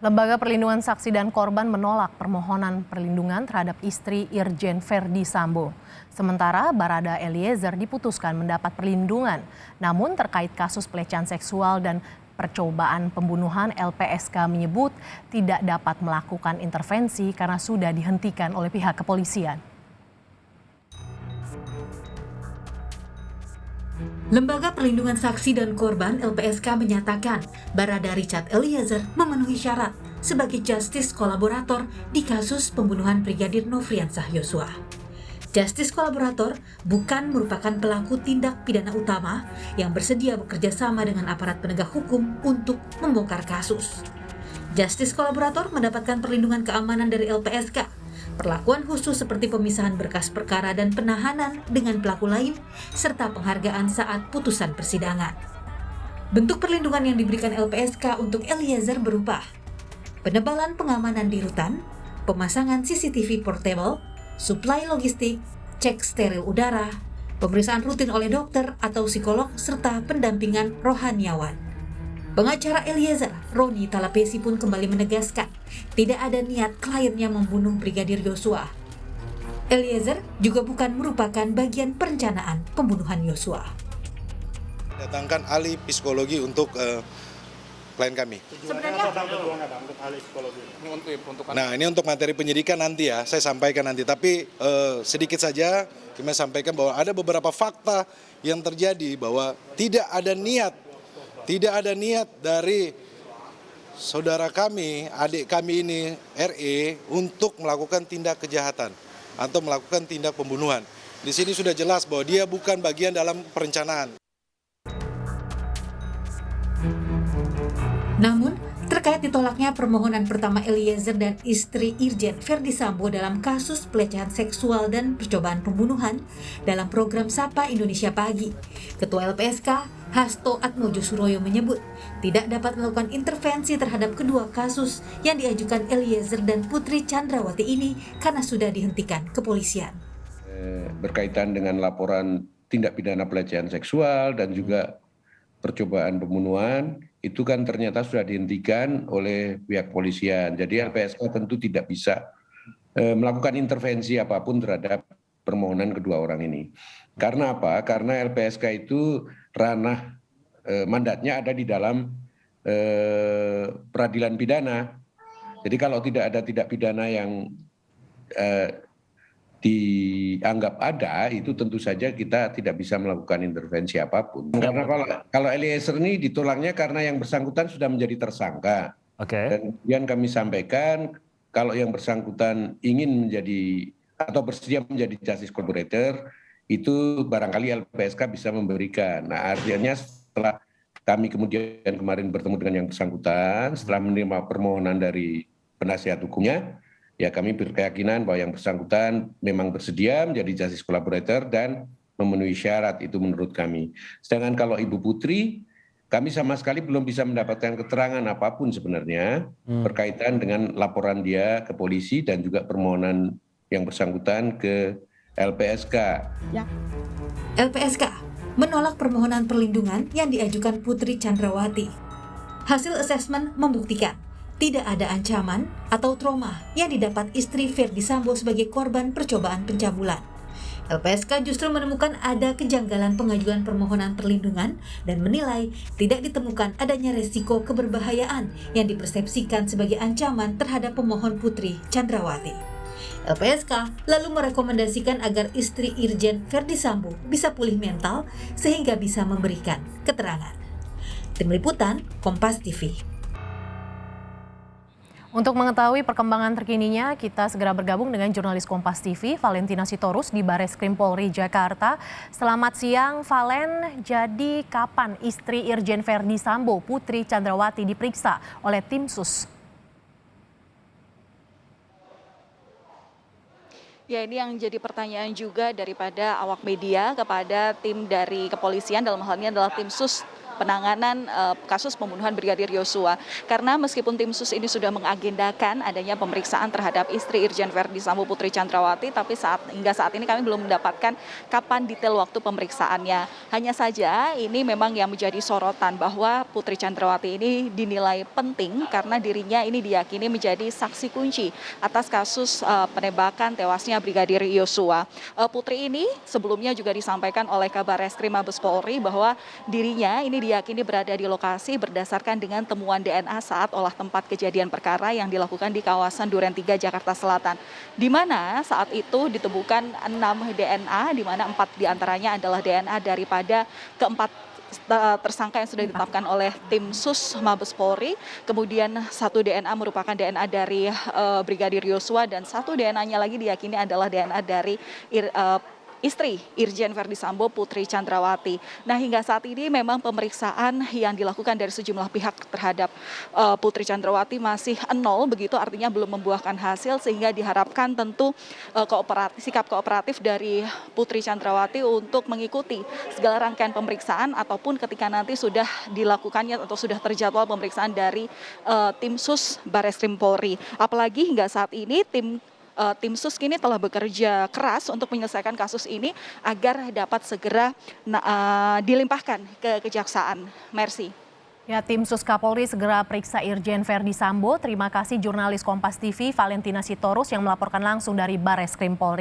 Lembaga Perlindungan Saksi dan Korban menolak permohonan perlindungan terhadap istri Irjen Verdi Sambo. Sementara Barada Eliezer diputuskan mendapat perlindungan. Namun terkait kasus pelecehan seksual dan percobaan pembunuhan, LPSK menyebut tidak dapat melakukan intervensi karena sudah dihentikan oleh pihak kepolisian. Lembaga Perlindungan Saksi dan Korban (LPSK) menyatakan Barada Richard Eliezer memenuhi syarat sebagai justice kolaborator di kasus pembunuhan Brigadir Nofriansah Yosua. Justice kolaborator bukan merupakan pelaku tindak pidana utama yang bersedia bekerja sama dengan aparat penegak hukum untuk membongkar kasus. Justice kolaborator mendapatkan perlindungan keamanan dari LPSK, perlakuan khusus seperti pemisahan berkas perkara dan penahanan dengan pelaku lain, serta penghargaan saat putusan persidangan. Bentuk perlindungan yang diberikan LPSK untuk Eliezer berupa penebalan pengamanan di rutan, pemasangan CCTV portable, suplai logistik, cek steril udara, pemeriksaan rutin oleh dokter atau psikolog, serta pendampingan rohaniawan. Pengacara Eliezer, Roni Talapesi pun kembali menegaskan tidak ada niat kliennya membunuh Brigadir Yosua. Eliezer juga bukan merupakan bagian perencanaan pembunuhan Yosua. Datangkan ahli psikologi untuk klien kami. Sebenarnya Nah, ini untuk materi penyidikan nanti ya, saya sampaikan nanti. Tapi sedikit saja kami sampaikan bahwa ada beberapa fakta yang terjadi bahwa tidak ada niat dari saudara kami, adik kami ini, RE, untuk melakukan tindak kejahatan atau melakukan tindak pembunuhan. Di sini sudah jelas bahwa dia bukan bagian dalam perencanaan. Namun, terkait ditolaknya permohonan pertama Eliezer dan istri Irjen Verdi Sambo dalam kasus pelecehan seksual dan percobaan pembunuhan dalam program Sapa Indonesia Pagi, Ketua LPSK Hasto Atmojo-Suroyo menyebut tidak dapat melakukan intervensi terhadap kedua kasus yang diajukan Eliezer dan Putri Chandrawati ini karena sudah dihentikan kepolisian. Berkaitan dengan laporan tindak pidana pelecehan seksual dan juga percobaan pembunuhan, itu kan ternyata sudah dihentikan oleh pihak polisian. Jadi LPSK tentu tidak bisa melakukan intervensi apapun terhadap permohonan kedua orang ini. Karena apa? Karena LPSK itu ranah mandatnya ada di dalam peradilan pidana. Jadi kalau tidak ada tindak pidana yang dianggap ada, itu tentu saja kita tidak bisa melakukan intervensi apapun. Karena kalau Eliezer ini ditolaknya karena yang bersangkutan sudah menjadi tersangka. Dan kemudian kami sampaikan kalau yang bersangkutan ingin menjadi atau bersedia menjadi justice collaborator, itu barangkali LPSK bisa memberikan. Nah, artinya setelah kami kemudian kemarin bertemu dengan yang bersangkutan, setelah menerima permohonan dari penasihat hukumnya, ya kami berkeyakinan bahwa yang bersangkutan memang bersedia menjadi justice collaborator dan memenuhi syarat, itu menurut kami. Sedangkan kalau Ibu Putri, kami sama sekali belum bisa mendapatkan keterangan apapun sebenarnya berkaitan dengan laporan dia ke polisi dan juga permohonan yang bersangkutan ke LPSK. Ya. LPSK menolak permohonan perlindungan yang diajukan Putri Chandrawati. Hasil asesmen membuktikan tidak ada ancaman atau trauma yang didapat istri Verdi Sambo sebagai korban percobaan pencabulan. LPSK justru menemukan ada kejanggalan pengajuan permohonan perlindungan dan menilai tidak ditemukan adanya resiko keberbahayaan yang dipersepsikan sebagai ancaman terhadap pemohon Putri Chandrawati. LPSK lalu merekomendasikan agar istri Irjen Verdi Sambo bisa pulih mental sehingga bisa memberikan keterangan. Tim Liputan, Kompas TV. Untuk mengetahui perkembangan terkininya, kita segera bergabung dengan jurnalis Kompas TV, Valentina Sitorus di Bareskrim Polri Jakarta. Selamat siang, Valen. Jadi kapan istri Irjen Verdi Sambo, Putri Chandrawati, diperiksa oleh tim sus? Ya, ini yang jadi pertanyaan juga daripada awak media kepada tim dari kepolisian, dalam hal ini adalah tim sus penanganan kasus pembunuhan Brigadir Yosua. Karena meskipun tim sus ini sudah mengagendakan adanya pemeriksaan terhadap istri Irjen Verdi Sambo Putri Chandrawati, tapi hingga saat ini kami belum mendapatkan kapan detail waktu pemeriksaannya. Hanya saja ini memang yang menjadi sorotan bahwa Putri Chandrawati ini dinilai penting karena dirinya ini diyakini menjadi saksi kunci atas kasus penembakan tewasnya Brigadir Yosua. Putri ini sebelumnya juga disampaikan oleh Kabar Reskrim Mabes Polri bahwa dirinya ini diyakini berada di lokasi berdasarkan dengan temuan DNA saat olah tempat kejadian perkara yang dilakukan di kawasan Duren 3 Jakarta Selatan. Di mana saat itu ditemukan 6 DNA, di mana 4 diantaranya adalah DNA daripada keempat tersangka yang sudah ditetapkan oleh tim sus Mabes Polri. Kemudian 1 DNA merupakan DNA dari Brigadir Yosua dan 1 DNA-nya lagi diyakini adalah DNA dari istri Irjen Verdi Sambo Putri Chandrawati. Nah, hingga saat ini memang pemeriksaan yang dilakukan dari sejumlah pihak terhadap Putri Chandrawati masih 0, begitu artinya belum membuahkan hasil, sehingga diharapkan tentu sikap kooperatif dari Putri Chandrawati untuk mengikuti segala rangkaian pemeriksaan ataupun ketika nanti sudah dilakukannya atau sudah terjadwal pemeriksaan dari tim sus Barreskrim Polri. Apalagi hingga saat ini tim sus kini telah bekerja keras untuk menyelesaikan kasus ini agar dapat segera dilimpahkan ke kejaksaan. Mercy. Ya, tim sus Kapolri segera periksa Irjen Verdi Sambo. Terima kasih jurnalis Kompas TV Valentina Sitorus yang melaporkan langsung dari Barreskrim Polri.